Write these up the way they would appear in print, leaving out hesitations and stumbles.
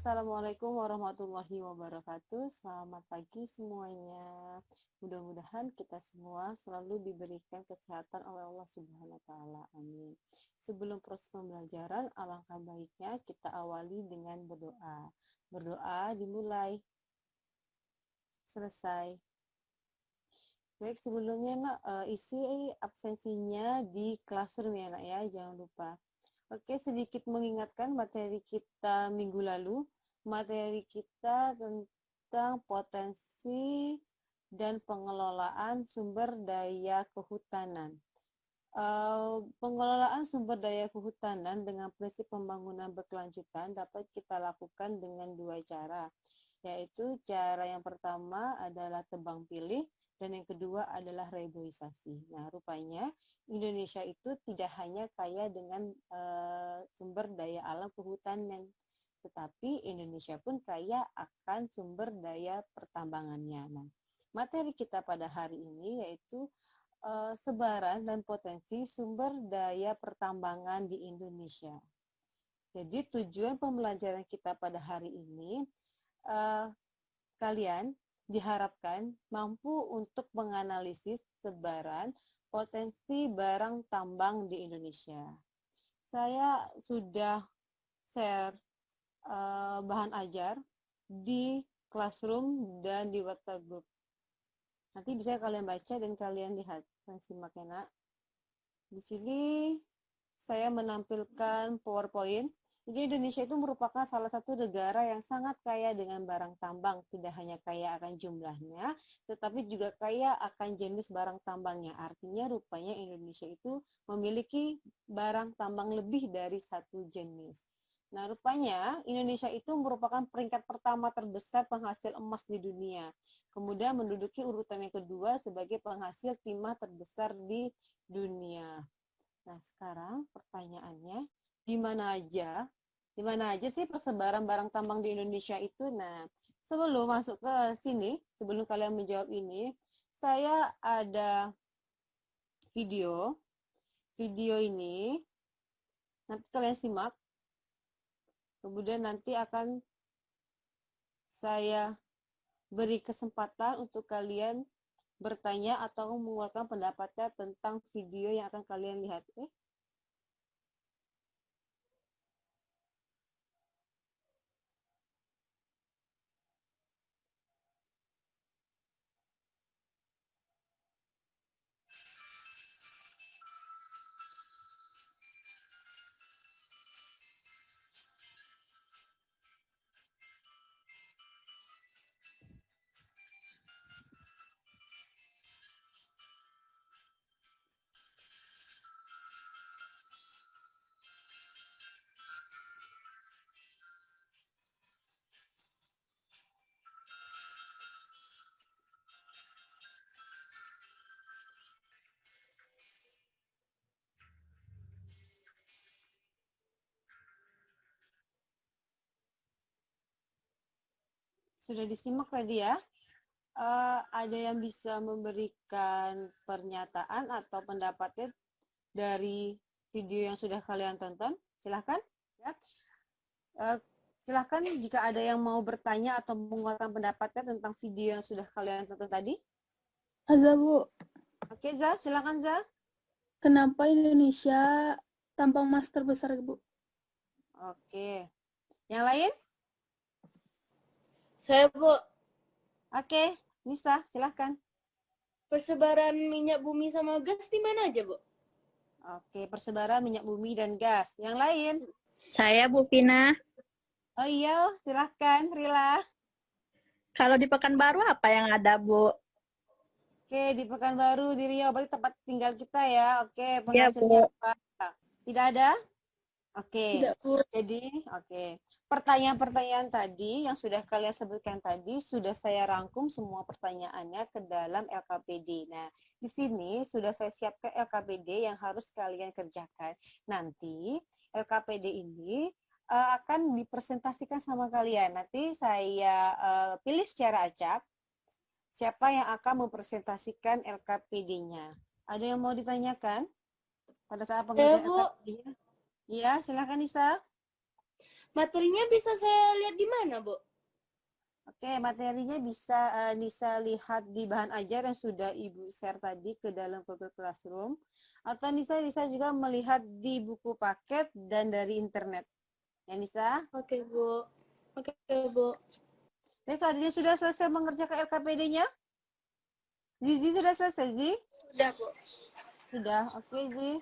Assalamualaikum warahmatullahi wabarakatuh. Selamat pagi semuanya. Mudah-mudahan kita semua selalu diberikan kesehatan oleh Allah Subhanahu wa taala. Amin. Sebelum proses pembelajaran, alangkah baiknya kita awali dengan berdoa. Berdoa dimulai, selesai. Baik, sebelumnya Nak, isi absensinya di classroom ya Nak ya, jangan lupa. Oke, sedikit mengingatkan materi kita minggu lalu. Materi kita tentang potensi dan pengelolaan sumber daya kehutanan. Pengelolaan sumber daya kehutanan dengan prinsip pembangunan berkelanjutan dapat kita lakukan dengan dua cara, yaitu cara yang pertama adalah tebang pilih dan yang kedua adalah reboisasi. Nah, rupanya Indonesia itu tidak hanya kaya dengan sumber daya alam kehutanan, tetapi Indonesia pun kaya akan sumber daya pertambangannya. Nah, materi kita pada hari ini yaitu sebaran dan potensi sumber daya pertambangan di Indonesia. Jadi tujuan pembelajaran kita pada hari ini, kalian diharapkan mampu untuk menganalisis sebaran potensi barang tambang di Indonesia. Saya sudah share bahan ajar di classroom dan di WhatsApp group. Nanti bisa kalian baca dan kalian lihat, kalian simak ya Nak. Di sini saya menampilkan PowerPoint. Jadi Indonesia itu merupakan salah satu negara yang sangat kaya dengan barang tambang. Tidak hanya kaya akan jumlahnya, tetapi juga kaya akan jenis barang tambangnya. Artinya rupanya Indonesia itu memiliki barang tambang lebih dari satu jenis. Nah, rupanya Indonesia itu merupakan peringkat pertama terbesar penghasil emas di dunia. Kemudian menduduki urutan yang kedua sebagai penghasil timah terbesar di dunia. Nah, sekarang pertanyaannya, di mana aja sih persebaran barang tambang di Indonesia itu? Nah, sebelum masuk ke sini, sebelum kalian menjawab ini, saya ada video. Video ini nanti kalian simak. Kemudian nanti akan saya beri kesempatan untuk kalian bertanya atau mengeluarkan pendapatnya tentang video yang akan kalian lihat. Sudah disimak tadi ya? Ada yang bisa memberikan pernyataan atau pendapatnya dari video yang sudah kalian tonton? Silahkan. Ya. Silahkan jika ada yang mau bertanya atau mengeluarkan pendapatnya tentang video yang sudah kalian tonton tadi. Azza, Bu. Oke, Za. Silakan, Za. Kenapa Indonesia tambang emas terbesar, Bu? Oke. Yang lain? Saya, Bu. Oke, Nisa, silahkan. Persebaran minyak bumi sama gas di mana aja, Bu? Oke, persebaran minyak bumi dan gas. Yang lain? Saya Bu Vina. Oh iya, silahkan, Rila. Kalau di Pekanbaru apa yang ada, Bu? Oke, di Pekanbaru, di Riau, berarti tempat tinggal kita ya. Oke, Iya, penghasilnya Bu. apa? Tidak ada? Oke, Tidak, Bu. jadi pertanyaan-pertanyaan tadi yang sudah kalian sebutkan tadi sudah saya rangkum semua pertanyaannya ke dalam LKPD. Nah, di sini sudah saya siapkan LKPD yang harus kalian kerjakan. Nanti LKPD ini akan dipresentasikan sama kalian. Nanti saya pilih secara acak siapa yang akan mempresentasikan LKPD-nya. Ada yang mau ditanyakan pada saat pengerjaan LKPD-nya? Iya, silakan Nisa. Materinya bisa saya lihat di mana, Bu? Oke, materinya bisa lihat di bahan ajar yang sudah Ibu share tadi ke dalam Google Classroom, atau Nisa bisa juga melihat di buku paket dan dari internet. Ya, Nisa? Oke, Bu. Oke, Bu. Jadi tadinya sudah selesai mengerjakan LKPD-nya? Zizi sudah selesai, Zi? Udah, Bu. Sudah, oke, Zi.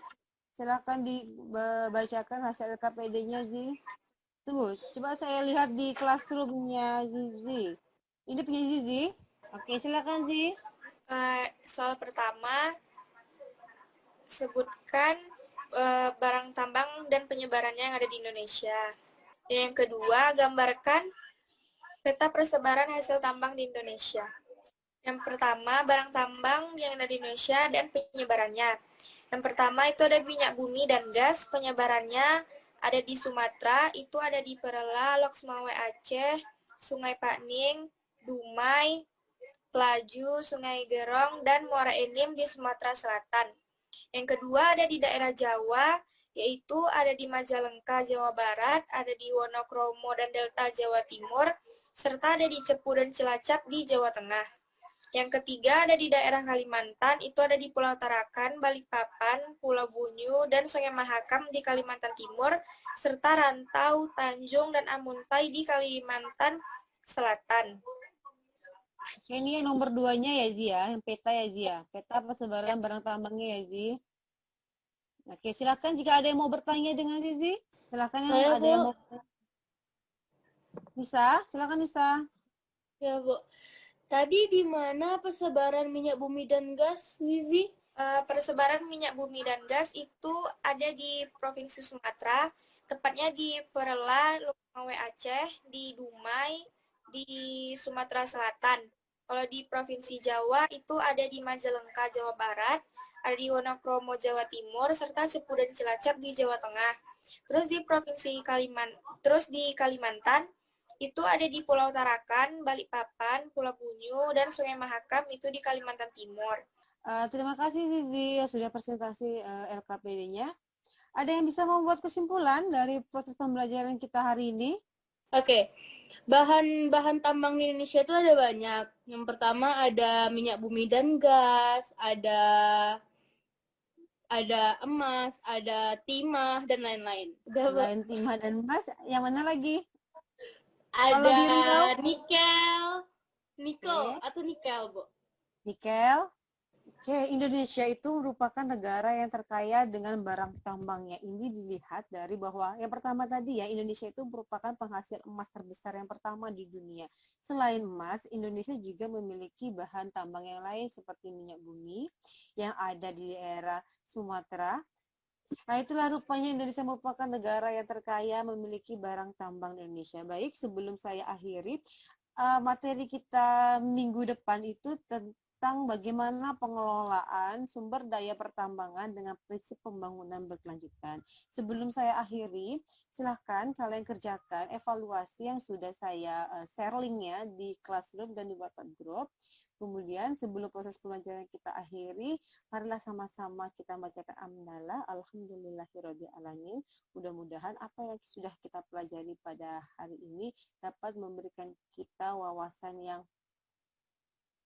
Silakan dibacakan hasil LKPD-nya, Zi. Tunggu, coba saya lihat di classroom-nya Zizi. Ini punya Zizi. Oke, silakan Zi. Soal pertama, sebutkan barang tambang dan penyebarannya yang ada di Indonesia. Dan yang kedua, gambarkan peta persebaran hasil tambang di Indonesia. Yang pertama, barang tambang yang ada di Indonesia dan penyebarannya. Yang pertama itu ada minyak bumi dan gas, penyebarannya ada di Sumatera, itu ada di Perela, Loksmawe Aceh, Sungai Pakning, Dumai, Pelaju, Sungai Gerong, dan Muara Enim di Sumatera Selatan. Yang kedua ada di daerah Jawa, yaitu ada di Majalengka, Jawa Barat, ada di Wonokromo dan Delta, Jawa Timur, serta ada di Cepu dan Cilacap di Jawa Tengah. Yang ketiga ada di daerah Kalimantan, itu ada di Pulau Tarakan, Balikpapan, Pulau Bunyu, dan Sungai Mahakam di Kalimantan Timur, serta Rantau, Tanjung, dan Amuntai di Kalimantan Selatan. Oke, ini yang nomor 2-nya ya Zi ya, yang peta ya Zi ya. Peta persebaran barang tambangnya ya Zi. Oke, silakan jika ada yang mau bertanya dengan Zizi. Silakan yang ada yang mau. Bisa, silakan bisa. Ya, Bu. Tadi di mana persebaran minyak bumi dan gas, Zizi? Persebaran minyak bumi dan gas itu ada di Provinsi Sumatera, tepatnya di Perela, Loksmawe Aceh, di Dumai, di Sumatera Selatan. Kalau di Provinsi Jawa itu ada di Majalengka, Jawa Barat, ada di Wonokromo, Jawa Timur, serta Cepu dan Cilacap di Jawa Tengah. Terus di Kalimantan itu ada di Pulau Tarakan, Balikpapan, Pulau Bunyu, dan Sungai Mahakam itu di Kalimantan Timur. Terima kasih Zizi sudah presentasi LKPD-nya. Ada yang bisa membuat kesimpulan dari proses pembelajaran kita hari ini? Oke. Bahan-bahan tambang di Indonesia itu ada banyak. Yang pertama ada minyak bumi dan gas, ada emas, ada timah, dan lain-lain. Selain timah dan emas, yang mana lagi? Ada nikel atau nikel, Bu. Nikel. Oke, Indonesia itu merupakan negara yang terkaya dengan barang tambangnya. Ini dilihat dari bahwa yang pertama tadi ya, Indonesia itu merupakan penghasil emas terbesar yang pertama di dunia. Selain emas, Indonesia juga memiliki bahan tambang yang lain seperti minyak bumi yang ada di daerah Sumatera. Nah, itulah rupanya Indonesia merupakan negara yang terkaya memiliki barang tambang di Indonesia. Baik, sebelum saya akhiri, materi kita minggu depan itu tentang bagaimana pengelolaan sumber daya pertambangan dengan prinsip pembangunan berkelanjutan. Sebelum saya akhiri, silahkan kalian kerjakan evaluasi yang sudah saya share linknya di Classroom dan di WhatsApp Group. Kemudian sebelum proses pembelajaran kita akhiri, marilah sama-sama kita bacakan hamdalah, alhamdulillahirabbil alamin. Mudah-mudahan apa yang sudah kita pelajari pada hari ini dapat memberikan kita wawasan yang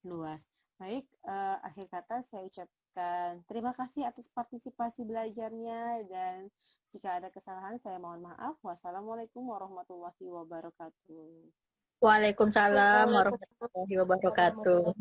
luas. Baik, akhir kata saya ucapkan terima kasih atas partisipasi belajarnya dan jika ada kesalahan saya mohon maaf. Wassalamualaikum warahmatullahi wabarakatuh. Waalaikumsalam warahmatullahi wabarakatuh.